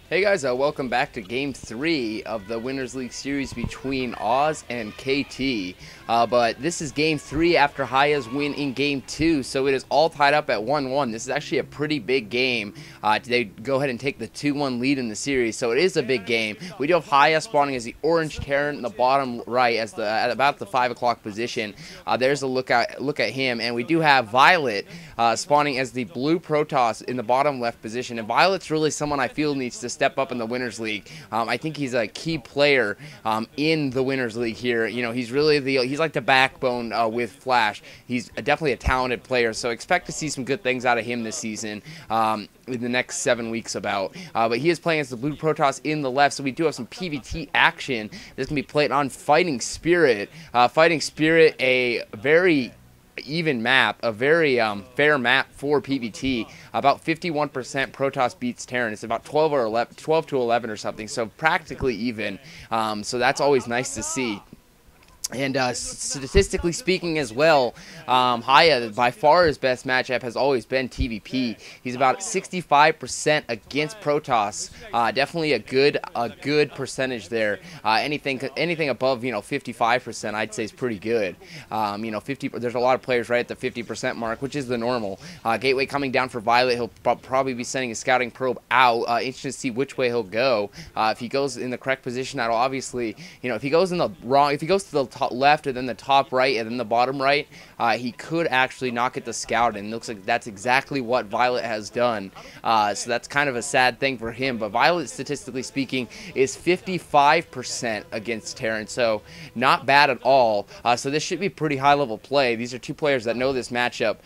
Hey guys, welcome back to Game 3 of the Winners League series between Oz and KT. But this is Game 3 after Hiya's win in Game 2, so it is all tied up at 1-1. This is actually a pretty big game. They go ahead and take the 2-1 lead in the series, so it is a big game. We do have Hiya spawning as the orange Terran in the bottom right at about the 5 o'clock position. There's a look at him, and we do have Violet spawning as the blue Protoss in the bottom left position. And Violet's really someone I feel needs to step up in the Winners League. I think he's a key player in the Winners League here. You know, he's really he's like the backbone with Flash. He's definitely a talented player, so expect to see some good things out of him this season. In the next 7 weeks about. But he is playing as the blue Protoss in the left, so we do have some PvT action. This can be played on Fighting Spirit. Fighting Spirit, a very even map, a very fair map for PvT. About 51% Protoss beats Terran. It's about 12 to 11 or something, so practically even. So that's always nice to see. And statistically speaking as well, Hiya, by far his best matchup has always been TVP. He's about 65% against Protoss. Definitely a good percentage there. Anything above 55%, I'd say is pretty good. 50. There's a lot of players right at the 50% mark, which is the normal. Gateway coming down for Violet. He'll probably be sending a scouting probe out. Interested to see which way he'll go. If he goes in the correct position, that'll obviously, if he goes to the top left and then the top right and then the bottom right, he could actually not get the scout, and it looks like that's exactly what Violet has done. So that's kind of a sad thing for him, but Violet, statistically speaking, is 55% against Terran, so not bad at all. So this should be pretty high level play. These are two players that know this matchup,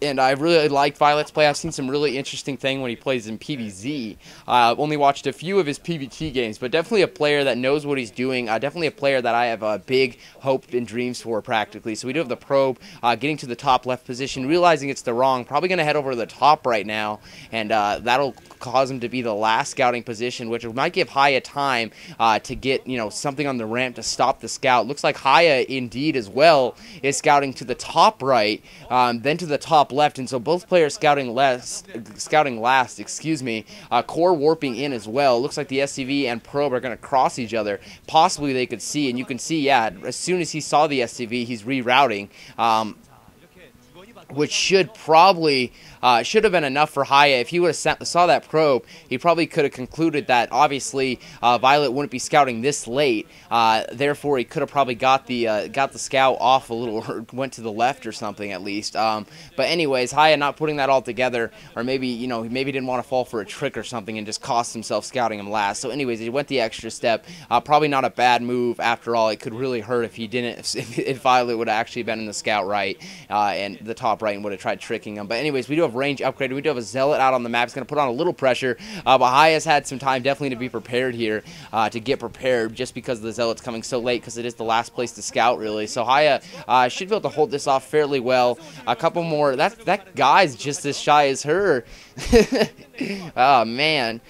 and I really like Violet's play. I've seen some really interesting thing when he plays in PvZ. Only watched a few of his PvT games, but definitely a player that knows what he's doing. Definitely a player that I have a big hope and dreams for, practically. So we do have the probe getting to the top left position, realizing it's the wrong. Probably going to head over to the top right now, and that'll cause him to be the last scouting position, which might give Hiya time to get something on the ramp to stop the scout. Looks like Hiya indeed as well is scouting to the top right, then to the top left, and so both players scouting last, core warping in as well. Looks like the SCV and probe are going to cross each other. Possibly they could see, and you can see, yeah, as soon as he saw the SCV, he's rerouting, which should have been enough for Hiya. If he would have saw that probe, he probably could have concluded that obviously Violet wouldn't be scouting this late. Therefore, he could have probably got the scout off a little, or went to the left or something at least. But anyways, Hiya not putting that all together, or maybe he didn't want to fall for a trick or something and just cost himself scouting him last. So anyways, he went the extra step. Probably not a bad move after all. It could really hurt if he didn't. If Violet would have actually been in the scout right and the top right and would have tried tricking him. But anyways, we do have range upgraded. We do have a Zealot out on the map. It's going to put on a little pressure, but Hiya's had some time definitely to be prepared here, to get prepared, just because the Zealot's coming so late, because it is the last place to scout, really. So Hiya should be able to hold this off fairly well. A couple more. That guy's just as shy as her. Oh, man.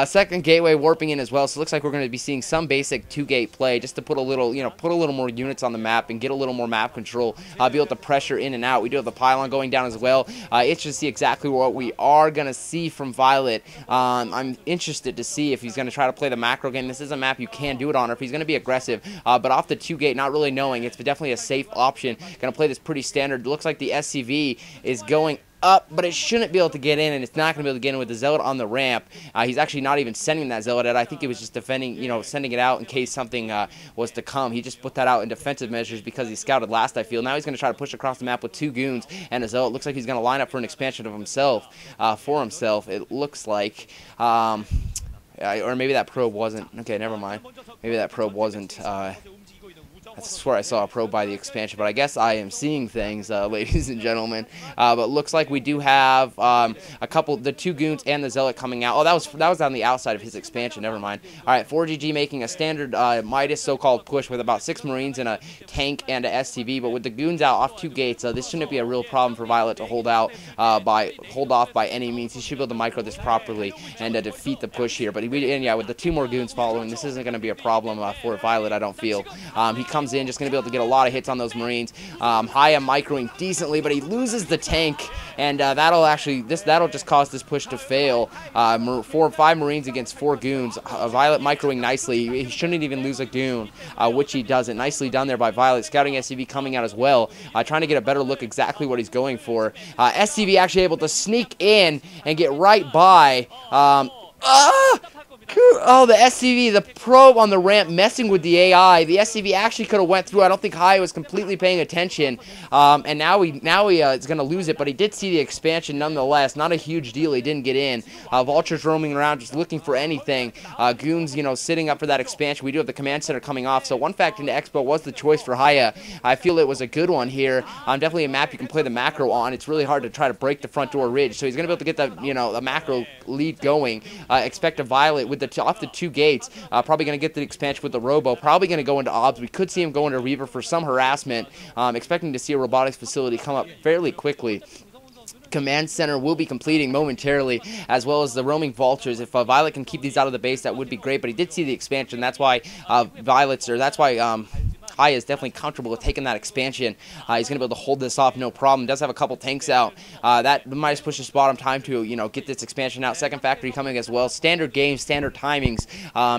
Second gateway warping in as well, so it looks like we're going to be seeing some basic two-gate play, just to put a little more units on the map and get a little more map control, be able to pressure in and out. We do have the pylon going down as well. It's just see exactly what we are going to see from Violet. I'm interested to see if he's going to try to play the macro game. This is a map you can do it on, or if he's going to be aggressive, but off the two-gate, not really knowing. It's definitely a safe option. Going to play this pretty standard. Looks like the SCV is going up, but it shouldn't be able to get in, and it's not going to be able to get in with the Zealot on the ramp. He's actually not even sending that Zealot out. I think he was just defending, sending it out in case something was to come. He just put that out in defensive measures because he scouted last, I feel. Now he's going to try to push across the map with two goons and a Zealot. Looks like he's going to line up for an expansion of himself, it looks like. Or maybe that probe wasn't. Okay, never mind. Maybe that probe wasn't. I swear I saw a probe by the expansion, but I guess I am seeing things, ladies and gentlemen. But looks like we do have the two goons and the Zealot coming out. Oh, that was on the outside of his expansion. Never mind. All right, 4GG making a standard Midas so-called push with about 6 Marines and a tank and a SCV. But with the goons out off 2 gates, this shouldn't be a real problem for Violet to hold off by any means. He should be able to micro this properly and defeat the push here. But with the 2 more goons following, this isn't going to be a problem for Violet, I don't feel. He comes comes in, just going to be able to get a lot of hits on those Marines. Hiya microing decently, but he loses the tank, and that'll just cause this push to fail. 5 Marines against 4 goons. Violet microing nicely. He shouldn't even lose a goon, which he doesn't. Nicely done there by Violet. Scouting SCV coming out as well, trying to get a better look exactly what he's going for. SCV actually able to sneak in and get right by. Oh, the SCV, the probe on the ramp messing with the AI. The SCV actually could have went through. I don't think Hiya was completely paying attention. And now he is going to lose it, but he did see the expansion nonetheless. Not a huge deal. He didn't get in. Vultures roaming around just looking for anything. Goons, sitting up for that expansion. We do have the command center coming off. So 1 Fact into Expo was the choice for Hiya. I feel it was a good one here. Definitely a map you can play the macro on. It's really hard to try to break the front door ridge. So he's going to be able to get the macro lead going. Expect a Violet with off the 2 gates, probably going to get the expansion with the Robo, probably going to go into Obs. We could see him go into Reaver for some harassment, expecting to see a robotics facility come up fairly quickly. Command center will be completing momentarily, as well as the roaming vultures. If Violet can keep these out of the base, that would be great, but he did see the expansion. That's why Hiya is definitely comfortable with taking that expansion. He's going to be able to hold this off no problem. Does have a couple tanks out. That might just push his bottom time to, get this expansion out. Second factory coming as well. Standard games, standard timings.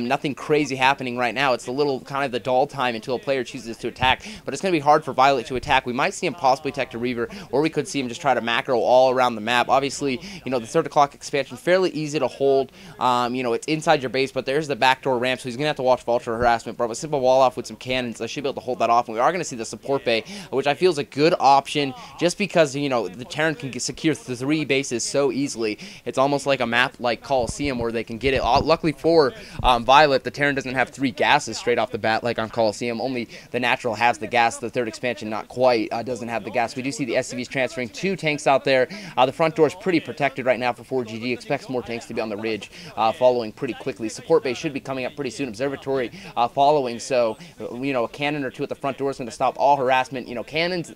Nothing crazy happening right now. It's a little kind of the dull time until a player chooses to attack. But it's going to be hard for Violet to attack. We might see him possibly attack to Reaver, or we could see him just try to macro all around the map. Obviously, the 3rd o'clock expansion, fairly easy to hold. It's inside your base, but there's the backdoor ramp, so he's going to have to watch vulture harassment. But a simple wall off with some cannons, I should be able to hold that off. And we are going to see the support bay, which I feel is a good option, just because the Terran can secure 3 bases so easily. It's almost like a map like Coliseum where they can get it. Luckily for Violet, the Terran doesn't have 3 gases straight off the bat like on Coliseum. Only the natural has the gas. The 3rd expansion not quite doesn't have the gas. We do see the SCVs transferring 2 tanks out there. The front door is pretty protected right now for 4GG. Expects more tanks to be on the ridge following pretty quickly. Support bay should be coming up pretty soon. Observatory following, so a cannon or 2 at the front door is going to stop all harassment. Cannons,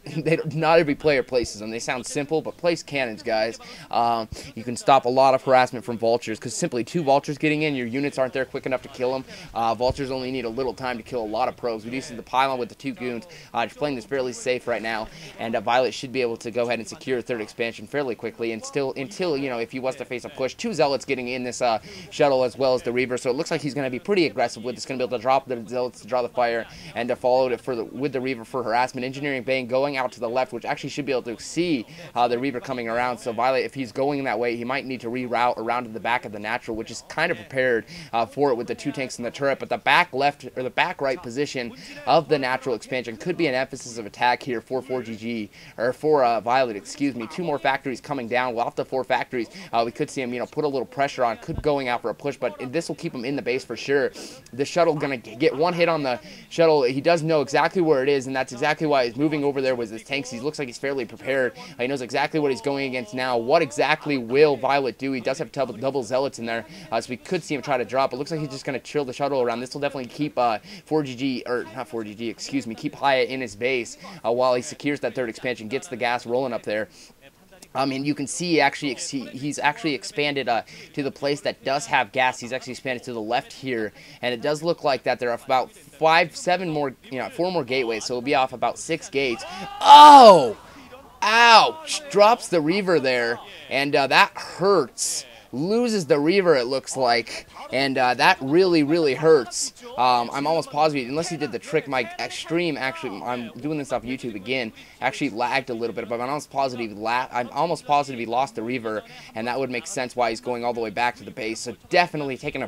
not every player places them. They sound simple, but place cannons, guys. You can stop a lot of harassment from vultures, because simply 2 vultures getting in, your units aren't there quick enough to kill them. Vultures only need a little time to kill a lot of probes. We do see the pylon with the 2 goons. Just playing this fairly safe right now, and Violet should be able to go ahead and secure a 3rd expansion fairly quickly, and until if he was to face a push. 2 Zealots getting in this shuttle as well as the Reaver, so it looks like he's going to be pretty aggressive with this. Going to be able to drop the Zealots to draw the fire, and to follow it with the Reaver for harassment. Engineering Bang going out to the left, which actually should be able to see the Reaver coming around. So Violet, if he's going that way, he might need to reroute around to the back of the natural, which is kind of prepared for it with the 2 tanks in the turret. But the back left or the back right position of the natural expansion could be an emphasis of attack here for 4GG, or for Violet, excuse me. 2 more factories coming down. Well, off the 4 factories, we could see him, put a little pressure on. Could going out for a push, but this will keep him in the base for sure. The shuttle gonna get 1 hit on the shuttle. He does know exactly where it is, and that's exactly why he's moving over there with his tanks. He looks like he's fairly prepared. He knows exactly what he's going against now. What exactly will Violet do? He does have double Zealots in there, so we could see him try to drop. It looks like he's just going to chill the shuttle around. This will definitely keep 4GG, or not 4GG, excuse me, keep Hiya in his base while he secures that 3rd expansion, gets the gas rolling up there. And you can see he's actually expanded to the place that does have gas. He's actually expanded to the left here, and it does look like that there are about 4 more gateways, so it'll be off about 6 gates. Oh! Ouch! Drops the Reaver there, and that hurts. Loses the Reaver, it looks like, and that really hurts. I'm almost positive, unless he did the trick, my stream actually, I'm doing this off YouTube again, actually lagged a little bit, but I'm almost positive he lost the Reaver, and that would make sense why he's going all the way back to the base. So definitely taking a